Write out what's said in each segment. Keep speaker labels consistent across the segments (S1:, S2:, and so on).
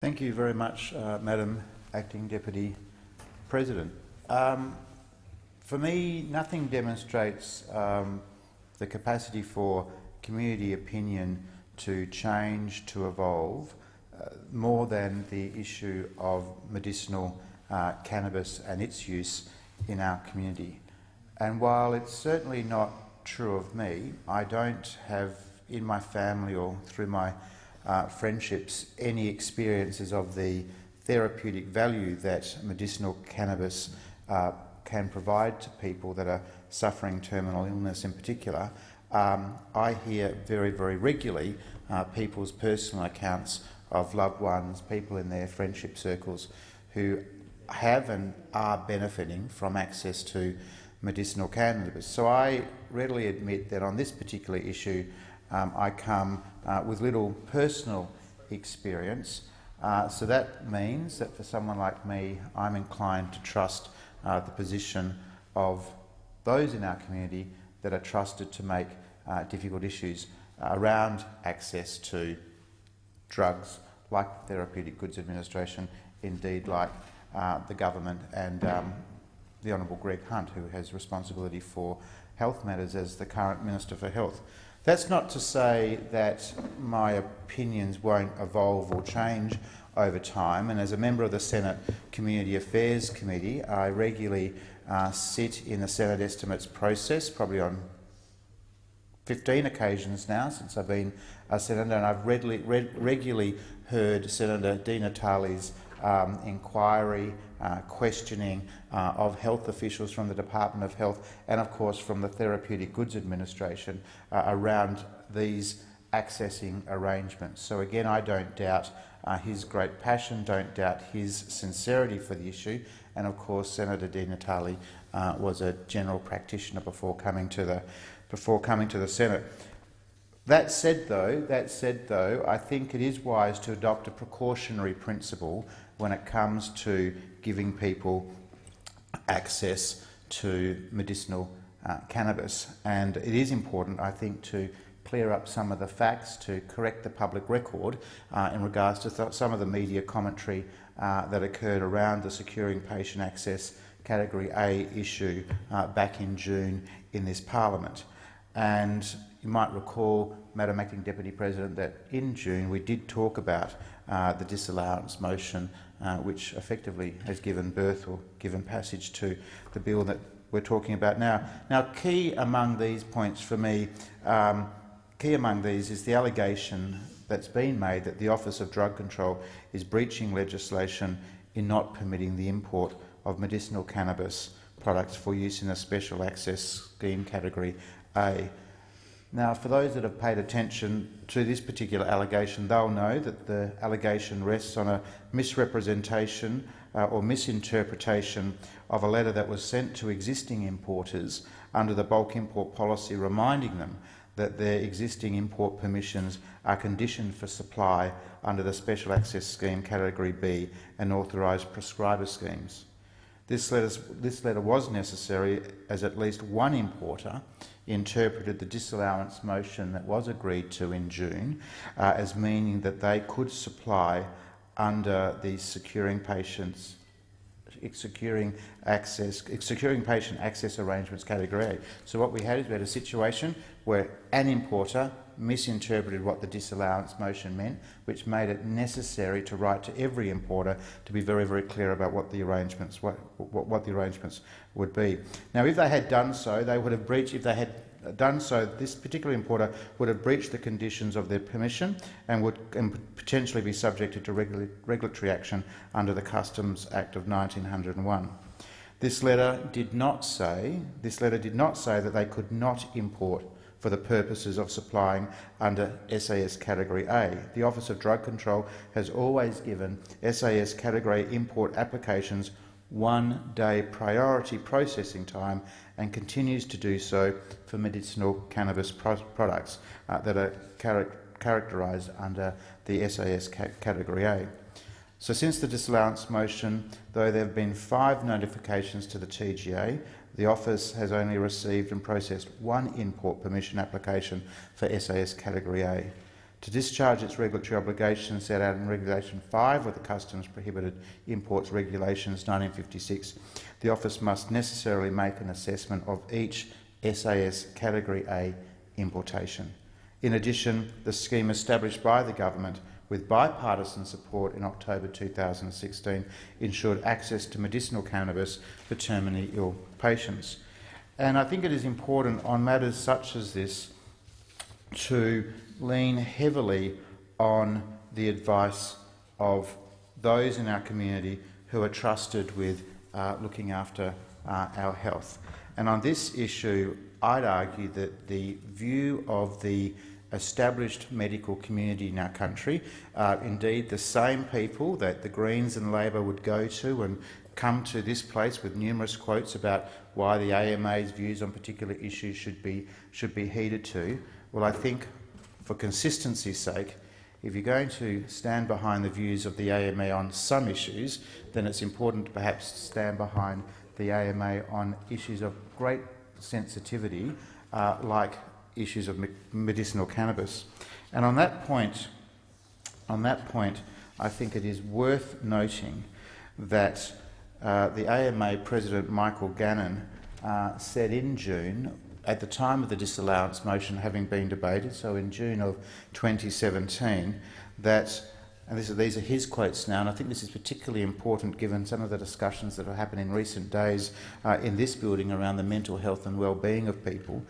S1: Thank you very much, Madam Acting Deputy President. For me, nothing demonstrates the capacity for community opinion to change, to evolve, more than the issue of medicinal cannabis and its use in our community. And while it's certainly not true of me, I don't have in my family or through my friendships any experiences of the therapeutic value that medicinal cannabis can provide to people that are suffering terminal illness in particular. I hear very, very regularly people's personal accounts of loved ones, people in their friendship circles who have and are benefiting from access to medicinal cannabis. So I readily admit that on this particular issue I come with little personal experience. So that means that for someone like me, I'm inclined to trust the position of those in our community that are trusted to make difficult issues around access to drugs like the Therapeutic Goods Administration, indeed like the government and the Honourable Greg Hunt, who has responsibility for health matters as the current Minister for Health. That's not to say that my opinions won't evolve or change over time, and as a member of the Senate Community Affairs Committee, I regularly sit in the Senate estimates process, probably on 15 occasions now since I've been a Senator, and I've regularly heard Senator Di Natale's inquiry, questioning of health officials from the Department of Health and of course from the Therapeutic Goods Administration around these accessing arrangements. So again, I don't doubt his great passion, don't doubt his sincerity for the issue, and of course Senator Di Natale was a general practitioner before coming to the Senate. That said though, I think it is wise to adopt a precautionary principle when it comes to giving people access to medicinal cannabis. And it is important, I think, to clear up some of the facts, to correct the public record in regards to some of the media commentary that occurred around the Securing Patient Access Category A issue back in June in this Parliament. And you might recall, Madam Acting Deputy President, that in June we did talk about the disallowance motion, which effectively has given birth or given passage to the bill that we're talking about now. Now, key among these points for me, is the allegation that's been made that the Office of Drug Control is breaching legislation in not permitting the import of medicinal cannabis products for use in a special access scheme category A. Now, for those that have paid attention to this particular allegation, they'll know that the allegation rests on a misrepresentation or misinterpretation of a letter that was sent to existing importers under the bulk import policy, reminding them that their existing import permissions are conditioned for supply under the Special Access Scheme Category B and authorised prescriber schemes. This letter was necessary as at least one importer interpreted the disallowance motion that was agreed to in June as meaning that they could supply under the Securing Patient Access Arrangements Category A. So what we had is we had a situation where an importer misinterpreted what the disallowance motion meant, which made it necessary to write to every importer to be very, very clear about what the arrangements would be. Now, if they had done so, they would have breached. If they had done so, this particular importer would have breached the conditions of their permission and would potentially be subjected to regulatory action under the Customs Act of 1901. This letter did not say that they could not import for the purposes of supplying under SAS Category A. The Office of Drug Control has always given SAS Category A import applications 1 day priority processing time and continues to do so for medicinal cannabis products that are characterised under the SAS Category A. So since the disallowance motion, though there have been 5 notifications to the TGA, the Office has only received and processed 1 import permission application for SAS Category A. To discharge its regulatory obligations set out in Regulation 5 of the Customs Prohibited Imports Regulations 1956, the Office must necessarily make an assessment of each SAS Category A importation. In addition, the scheme established by the government with bipartisan support in October 2016 ensured access to medicinal cannabis for terminally ill patients. And I think it is important on matters such as this to lean heavily on the advice of those in our community who are trusted with looking after our health. And on this issue, I'd argue that the view of the established medical community in our country, indeed the same people that the Greens and Labor would go to and come to this place with numerous quotes about why the AMA's views on particular issues should be heeded to. Well, I think for consistency's sake, if you're going to stand behind the views of the AMA on some issues, then it's important to perhaps stand behind the AMA on issues of great sensitivity, like issues of medicinal cannabis. And on that point, I think it is worth noting that the AMA President Michael Gannon said in June, at the time of the disallowance motion having been debated, so in June of 2017, that, and these are his quotes now, and I think this is particularly important given some of the discussions that have happened in recent days in this building around the mental health and well-being of people.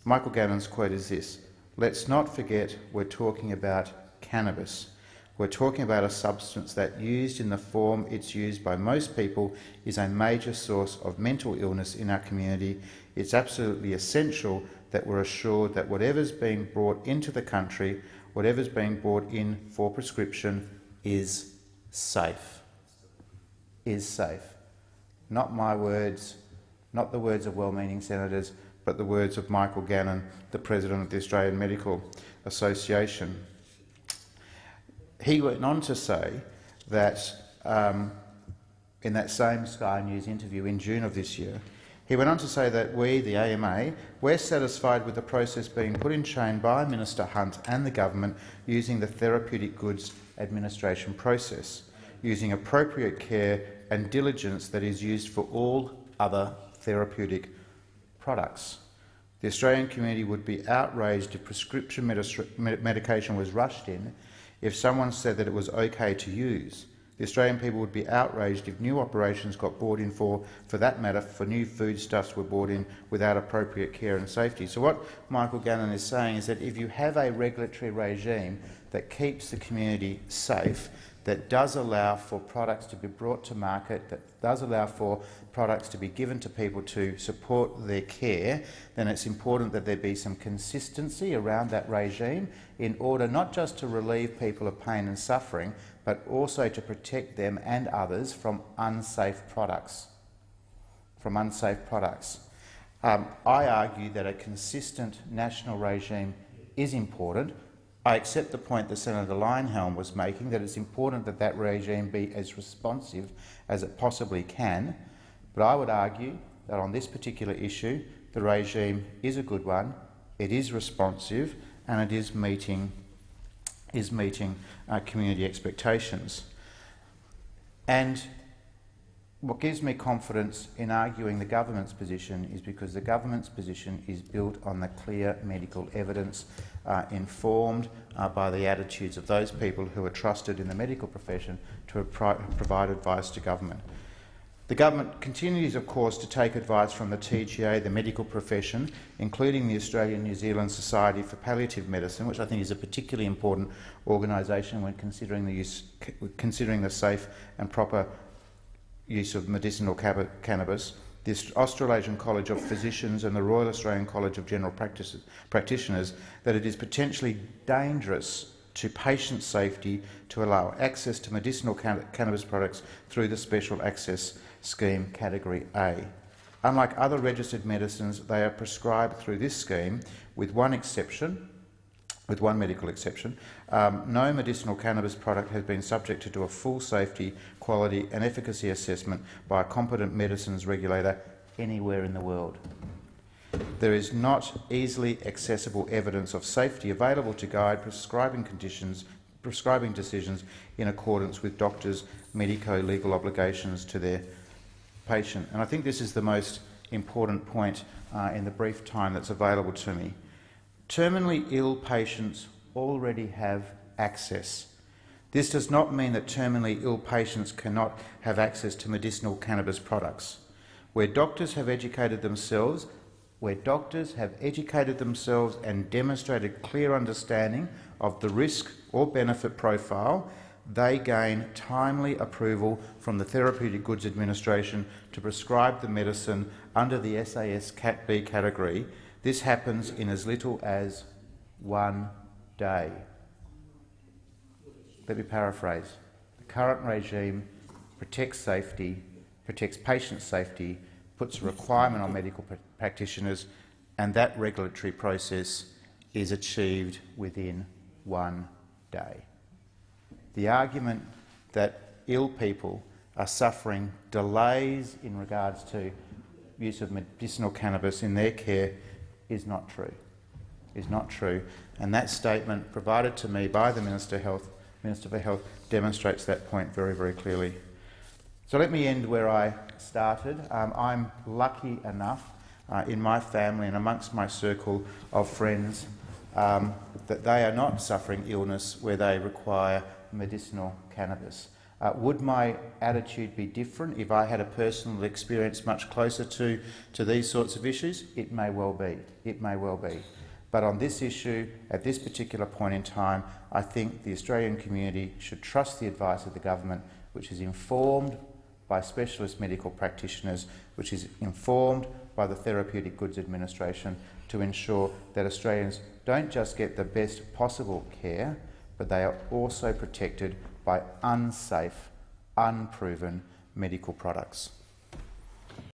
S1: Michael Gannon's quote is this: "Let's not forget we're talking about cannabis. We're talking about a substance that, used in the form it's used by most people, is a major source of mental illness in our community. It's absolutely essential that we're assured that whatever's being brought into the country, whatever's being brought in for prescription, is safe." Is safe. Not my words, not the words of well-meaning senators, but the words of Michael Gannon, the President of the Australian Medical Association. He went on to say that in that same Sky News interview in June of this year, he went on to say that we, the AMA, we're satisfied with the process being put in train by Minister Hunt and the government using the Therapeutic Goods Administration process, using appropriate care and diligence that is used for all other therapeutic products. The Australian community would be outraged if prescription medication was rushed in, if someone said that it was okay to use. The Australian people would be outraged if new operations got brought in for that matter, for new foodstuffs were brought in without appropriate care and safety. So what Michael Gannon is saying is that if you have a regulatory regime that keeps the community safe, that does allow for products to be brought to market, that does allow for products to be given to people to support their care, then it's important that there be some consistency around that regime in order not just to relieve people of pain and suffering, but also to protect them and others from unsafe products. I argue that a consistent national regime is important. I accept the point that Senator Leyonhjelm was making, that it's important that that regime be as responsive as it possibly can, but I would argue that on this particular issue, the regime is a good one, it is responsive, and it is meeting community expectations. And what gives me confidence in arguing the government's position is because the government's position is built on the clear medical evidence, informed by the attitudes of those people who are trusted in the medical profession to provide advice to government. The government continues, of course, to take advice from the TGA, the medical profession, including the Australian New Zealand Society for Palliative Medicine, which I think is a particularly important organisation when considering the safe and proper use of medicinal cannabis, the Australasian College of Physicians and the Royal Australian College of General Practitioners, that it is potentially dangerous to patient safety to allow access to medicinal cannabis products through the Special Access Scheme Category A. Unlike other registered medicines, they are prescribed through this scheme with one medical exception. No medicinal cannabis product has been subjected to a full safety, quality and efficacy assessment by a competent medicines regulator anywhere in the world. there is not easily accessible evidence of safety available to guide prescribing decisions in accordance with doctors' medico-legal obligations to their patient. And I think this is the most important point in the brief time that's available to me. Terminally ill patients already have access. This does not mean that terminally ill patients cannot have access to medicinal cannabis products. Where doctors have educated themselves and demonstrated clear understanding of the risk or benefit profile, they gain timely approval from the Therapeutic Goods Administration to prescribe the medicine under the SAS Cat B category. This happens in as little as 1 day. Let me paraphrase. The current regime protects safety, protects patient safety, puts a requirement on medical practitioners, and that regulatory process is achieved within 1 day. The argument that ill people are suffering delays in regards to use of medicinal cannabis in their care is not true. And that statement provided to me by the Minister for Health demonstrates that point very, very clearly. So let me end where I started. I'm lucky enough in my family and amongst my circle of friends that they are not suffering illness where they require medicinal cannabis. Would my attitude be different if I had a personal experience much closer to these sorts of issues? It may well be. It may well be. But on this issue, at this particular point in time, I think the Australian community should trust the advice of the government, which is informed by specialist medical practitioners, which is informed by the Therapeutic Goods Administration, to ensure that Australians don't just get the best possible care, but they are also protected by unsafe, unproven medical products.